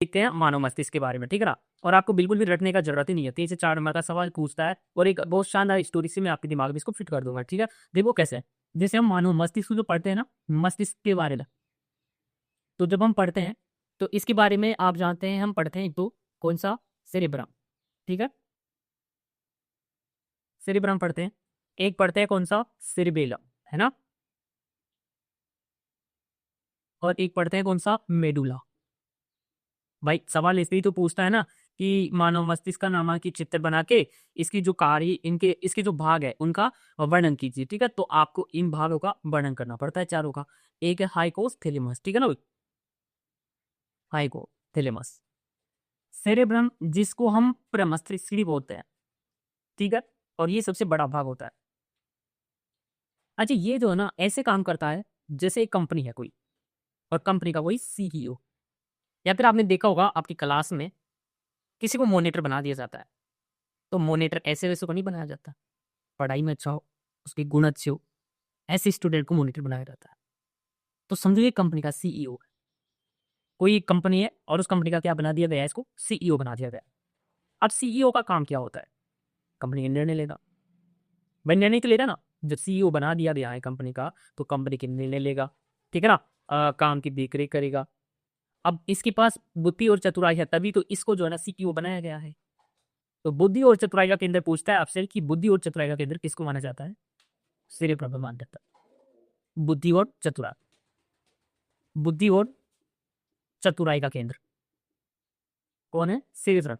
देखते हैं मानव मस्तिष्क के बारे में, ठीक है ना। और आपको बिल्कुल भी रटने का जरूरत ही नहीं है, 3 से 4 नंबर का सवाल पूछता है और एक बहुत शानदार स्टोरी से मैं आपके दिमाग में इसको फिट कर दूंगा, ठीक है। देखो कैसे है। जैसे हम मानव मस्तिष्क जो पढ़ते हैं ना, मस्तिष्क के बारे में, तो जब हम पढ़ते हैं तो इसके बारे में आप जानते हैं, हम पढ़ते हैं एक तो कौन सा, सेरेब्रम, ठीक है। सेरेब्रम पढ़ते हैं, एक पढ़ते हैं कौन सा, सेरिबेलम, है ना। और एक पढ़ते हैं कौन सा, मेडुला। भाई सवाल इसलिए तो पूछता है ना कि मानव मस्तिष्क का नामांकित चित्र बना के इसकी जो कार्य, इनके इसके जो भाग है उनका वर्णन कीजिए, ठीक है। तो आपको इन भागों का वर्णन करना पड़ता है चारों का। एक है हाइपोथैलेमस, ठीक है ना, हाइपोथैलेमस। सेरेब्रम जिसको हम प्रमस्तिष्क भी बोलते हैं, ठीक है। और ये सबसे बड़ा भाग होता है। अच्छा ये जो है ना ऐसे काम करता है जैसे एक कंपनी है कोई, और कंपनी का कोई सीईओ, या फिर आपने देखा होगा आपकी क्लास में किसी को मॉनिटर बना दिया जाता है। तो मॉनिटर ऐसे वैसे को नहीं बनाया जाता, पढ़ाई में अच्छा हो, उसके गुण अच्छे हो, ऐसे स्टूडेंट को मॉनिटर बनाया जाता है। तो समझो ये कंपनी का सीईओ है, कोई कंपनी है और उस कंपनी का क्या बना दिया गया है, इसको सीईओ बना दिया गया है। अब सीईओ का काम क्या होता है, कंपनी का निर्णय लेना। भाई निर्णय तो लेना ना, जब सीईओ बना दिया गया है कंपनी का तो कंपनी के निर्णय लेगा, ठीक है ना। काम की देखरेख करेगा। अब इसके पास बुद्धि और चतुराई है, तभी तो इसको जो है ना सीईओ बनाया गया है। तो बुद्धि और चतुराई का केंद्र पूछता है आपसे कि बुद्धि और चतुराई का केंद्र किसको माना जाता है, सेरेब्रम माना जाता है। बुद्धि और चतुराई, बुद्धि और चतुराई का केंद्र कौन है, सेरेब्रम।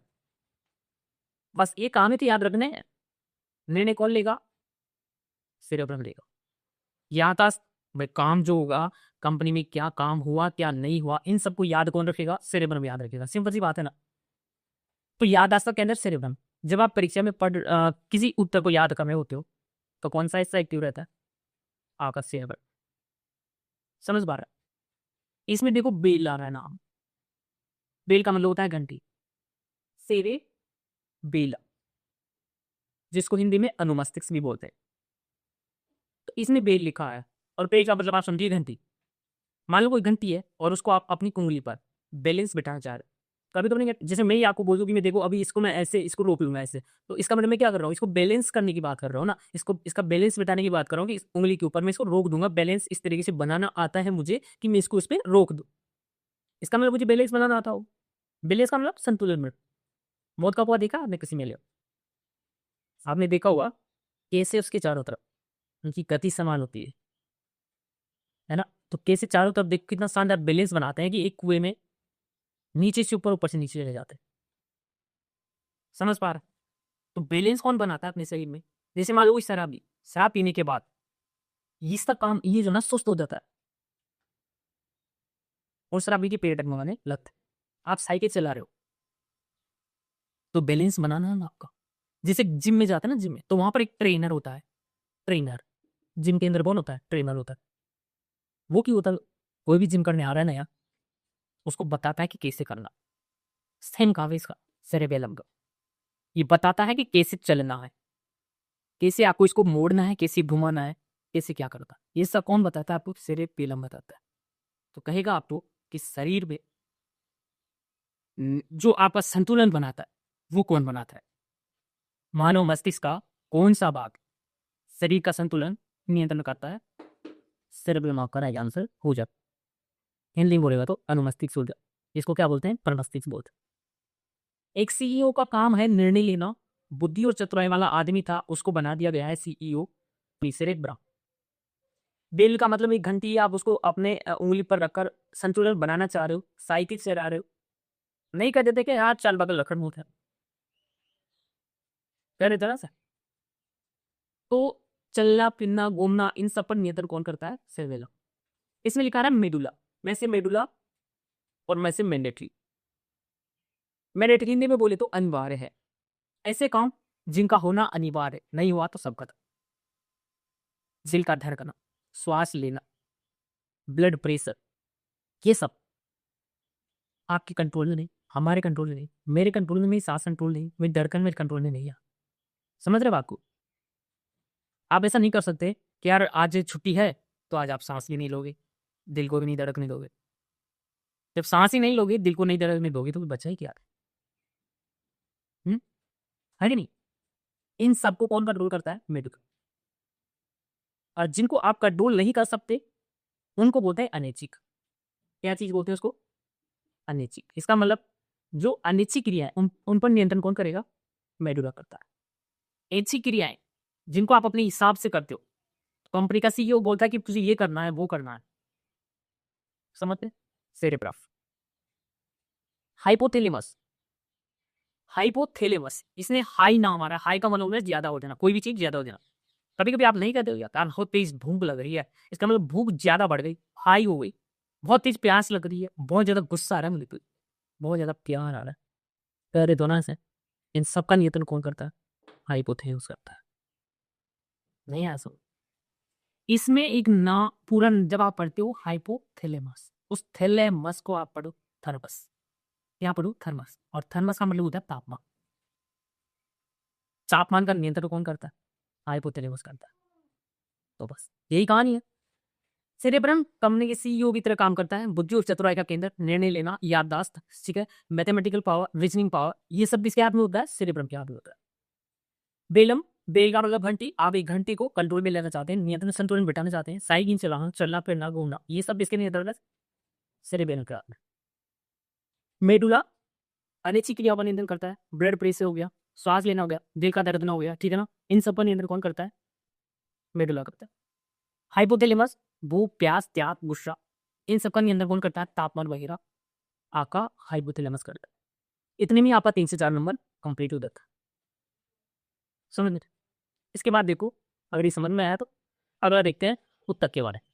बस ये काम है तो याद रखने हैं। निर्णय कौन लेगा, सेरेब्रम लेगा। यहाँ था भाई काम जो होगा, कंपनी में क्या काम हुआ क्या नहीं हुआ, इन सबको याद कौन रखेगा, सेरेब्रम याद रखेगा। सिंपल सी बात है ना। तो याददाश्त का केंद्र सेरेब्रम। जब आप परीक्षा में किसी उत्तर को याद कर रहे होते हो तो कौन सा हिस्सा एक्टिव रहता है, आपका सेरेब्रम। समझ पा रहा है। इसमें देखो बेल आ रहा है नाम, बेल का मतलब होता है घंटी, सेरे बेला, जिसको हिंदी में अनुमस्तिष्क भी बोलते हैं। तो इसमें बेल लिखा है और बेल का मतलब आप समझिए घंटी। मान लो कोई घंटी है और उसको आप अपनी उंगली पर बैलेंस बिठाना चाह रहे हैं। कभी तो नहीं, जैसे मैं ही आपको बोल दूं कि मैं देखो अभी इसको मैं ऐसे इसको रोक लूंगा ऐसे, तो इसका मतलब मैं क्या कर रहा हूँ, इसको बैलेंस करने की बात कर रहा हूँ ना, इसको इसका बैलेंस बिठाने की बात कर रहा हूँ कि इस उंगली के ऊपर मैं इसको रोक दूंगा। बैलेंस इस तरीके से बनाना आता है मुझे कि मैं इसको इस पर रोक दूँ। इसका मतलब मुझे बैलेंस बनाना आता हो। बैलेंस का मतलब संतुलन में। मौत का कुआं देखा आपने किसी में, लिया आपने देखा हुआ कैसे उसके चारों तरफ उनकी गति समान होती है ना। तो कैसे चारों तरफ देख कितना शानदार बैलेंस बनाते हैं कि एक कुएं में नीचे से ऊपर, ऊपर से नीचे चले जाते हैं। समझ पा रहा है? तो बैलेंस कौन बनाता है अपने शरीर में, जैसे मान लो कोई शराबी, शराब पीने के बाद इसका काम ये जो ना सुस्त हो जाता है और शराबी के पेट में लत। आप साइकिल चला रहे हो तो बैलेंस बनाना है ना आपका। जैसे जिम में जाते हैं ना, जिम में तो वहां पर एक ट्रेनर होता है, ट्रेनर। जिम के अंदर कौन होता है, ट्रेनर होता है। वो क्यों होता है, कोई भी जिम करने आ रहा है ना यार, उसको बताता है कि कैसे करना। सेम काम है इसका, सेरेबेलम का। ये बताता है कि कैसे चलना है, कैसे आपको इसको मोड़ना है, कैसे घुमाना है, कैसे क्या करना है। ये सब कौन बताता है आपको, सेरेबेलम बताता है। तो कहेगा आपको कि शरीर में जो आपका संतुलन बनाता है वो कौन बनाता है, मानव मस्तिष्क का कौन सा भाग शरीर का संतुलन नियंत्रण करता है, सेरेब्रम आपका राइट आंसर हो जाता है। हिंदी में बोलेगा तो अनुमस्तिष्क हो जाता है। इसको क्या बोलते हैं, परमस्तिष्क बोलते हैं। एक सीईओ का काम है निर्णय लेना। बुद्धि और चतुराई वाला आदमी था, उसको बना दिया गया है सीईओ, सेरेब्रम। बेल का मतलब एक घंटी, आप उसको अपने उंगली पर रखकर संतुलन बनाना चाह रहे हो, साइकिल चला रहे हो, नहीं कर देते कि यार चल बगल लखन मुंह था, कह देते ना सर। तो चलना फिरना घूमना इन सब पर नियंत्रण कौन करता है, सेरेबेलम। इसमें लिखा है मेडुला, मैं से मेडुला और मैं से मैंडेटरी। मैंडेटरी हिंदी में बोले तो अनिवार्य है। ऐसे काम जिनका होना अनिवार्य है, नहीं हुआ तो सब खत्म। दिल का धड़कना, श्वास लेना, ब्लड प्रेशर, ये सब आपके कंट्रोल में नहीं, हमारे कंट्रोल में नहीं, मेरे कंट्रोल में, मेरी सांस कंट्रोल नहीं, मेरी धड़कन मेरे कंट्रोल में नहीं है। समझ रहे बात को। आप ऐसा नहीं कर सकते कि यार आज छुट्टी है तो आज आप सांस भी नहीं लोगे, दिल को भी नहीं धड़कने दोगे। जब सांस ही नहीं लोगे, दिल को नहीं धड़कने दोगे, तो बचा ही क्या? है कि नहीं? इन सबको कौन कंट्रोल करता है? मेडुला। और जिनको आप कंट्रोल नहीं कर सकते, उनको बोलते हैं अनैच्छिक। क्या चीज बोलते हैं उसको? अनैच्छिक। इसका मतलब जो अनैच्छिक क्रिया है, उन पर नियंत्रण कौन करेगा? मेडुला करता है। ऐच्छिक क्रियाएं जिनको आप अपने हिसाब से करते हो, कंपनी का सीईओ बोलता है कि तुझे ये करना है, वो करना है, समझते? सेरेब्रम। हाइपोथैलेमस। हाइपोथैलेमस, इसने हाई नाम आ रहा है। हाई का मतलब है ज्यादा हो जाना, कोई भी चीज ज्यादा हो जाना। कभी कभी आप नहीं कहते हो यार बहुत तेज भूख लग रही है, इसका मतलब भूख ज्यादा बढ़ गई, हाई हो गई। बहुत तेज प्यास लग रही है, बहुत ज्यादा गुस्सा आ रहा है मुझे तो, बहुत ज्यादा प्यार आ रहा है, करे दोनों से। इन सब का नियंत्रण कौन करता है? हाइपोथैलेमस करता है। नहीं आ सो इसमें एक ना पूरा, जब आप पढ़ते हो हाइपोथैलेमस, उस थैलेमस को आप पढ़ो थर्मस। यहाँ पढ़ो थर्मस, और थर्मस का मतलब होता है तापमान। तापमान का नियंत्रण कौन करता है? हाइपोथैलेमस करता है। तो बस यही कहानी है। सेरेब्रम कंपनी के सीईओ की तरह काम करता है, बुद्धि और चतुराई का केंद्र, निर्णय लेना, याददाश्त, ठीक है, मैथमेटिकल पावर, रीजनिंग पावर, ये सब किसके हाथ में होता है? सेरेब्रम के हाथ में होता है। बेलम, बेल का मतलब घंटी। आप एक घंटी को कंट्रोल में लेना चाहते हैं, नियंत्रण संतुलन बिठाना चाहते हैं, साइकिल चलाना, चलना फिरना, घूमना, ये सब इसके नियंत्रण में सेरेब्रम के हाथ में। मेडुला अनैच्छिक क्रियाओं पर नियंत्रण करता है। ब्लड प्रेशर हो गया, श्वास लेना हो गया, दिल का धड़कना हो गया, ठीक है ना, इन सब पर नियंत्रण कौन करता है? मेडुला करता है। हाइपोथैलेमस भूख, प्यास, त्याग, गुस्सा, इन सब का नियंत्रण कौन करता है? तापमान वगैरह आपका हाइपोथैलेमस करता है। इतने में आपका 3 से 4 नंबर कंप्लीट हो जाता है। समझ में? इसके बाद देखो, अगर ये समझ में आया तो अगला देखते हैं उत्तक के बारे में।